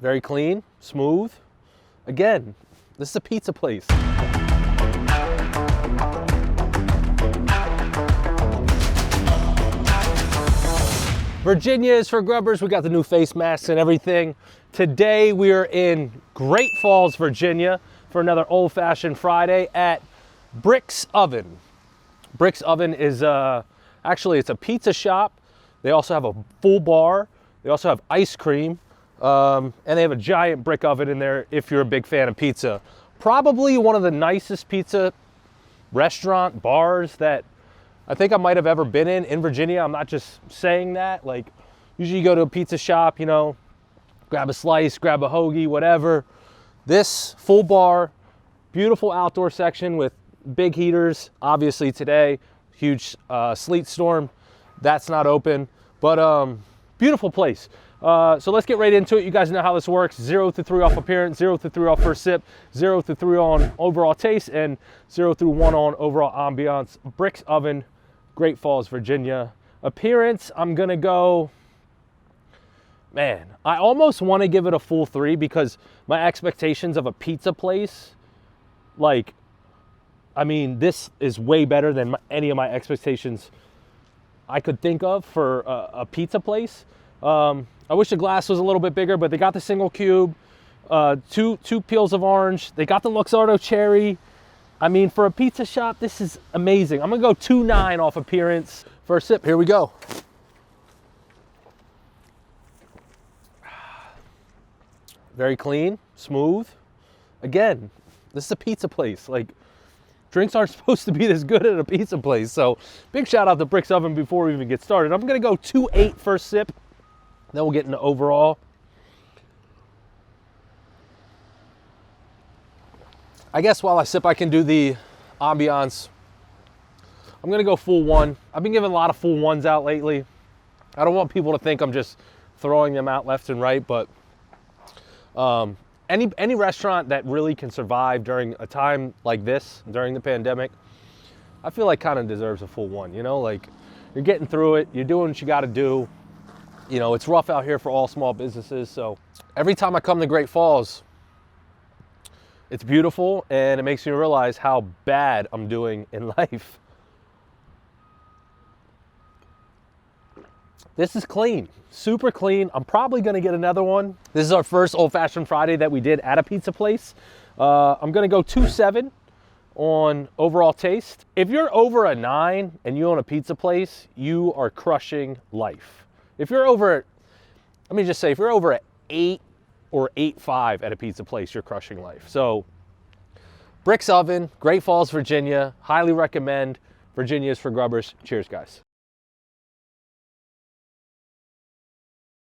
Very clean, smooth. Again, this is a pizza place. Virginia is for Grubbers. We got the new face masks and everything. Today we are in Great Falls, Virginia for another old-fashioned Friday at BRX Oven. BRX Oven is actually, it's a pizza shop. They also have a full bar. They also have ice cream. And they have a giant brick oven in there if you're a big fan of pizza. Probably one of the nicest pizza restaurant bars that I think I might have ever been in Virginia. I'm not just saying that. Like, usually you go to a pizza shop, you know, grab a slice, grab a hoagie, whatever. This full bar, beautiful outdoor section with big heaters. Obviously today, huge sleet storm. That's not open, but beautiful place. So let's get right into it. You guys know how this works. 0 through 3 off appearance, 0 through 3 off first sip, 0 through 3 on overall taste, and 0 through 1 on overall ambiance. BRX Oven, Great Falls, Virginia. Appearance, I'm gonna go, man, I almost want to give it a full 3 because my expectations of a pizza place, like, I mean, this is way better than any of my expectations I could think of for a pizza place. I wish the glass was a little bit bigger, but they got the single cube, two peels of orange. They got the Luxardo cherry. I mean, for a pizza shop, this is amazing. I'm gonna go 2.9 off appearance. First sip, here we go. Very clean, smooth. Again, this is a pizza place. Like, drinks aren't supposed to be this good at a pizza place. So big shout out to BRX Oven before we even get started. I'm gonna go 2.8 first sip. Then we'll get into overall. I guess while I sip, I can do the ambiance. I'm gonna go full 1. I've been giving a lot of full 1s out lately. I don't want people to think I'm just throwing them out left and right, but any restaurant that really can survive during a time like this, during the pandemic, I feel like kind of deserves a full 1, you know? Like, you're getting through it, you're doing what you gotta do. You know, it's rough out here for all small businesses, so every time I come to Great Falls, it's beautiful and it makes me realize how bad I'm doing in life. This is clean, super clean. I'm probably gonna get another one. This is our first old-fashioned Friday that we did at a pizza place. I'm gonna go 2.7 on overall taste. If you're over a 9 and you own a pizza place, you are crushing life. If you're over, let me just say, if you're over an 8 or 8.5 at a pizza place, you're crushing life. So, BRX Oven, Great Falls, Virginia, highly recommend. Virginia is for Grubbers. Cheers, guys.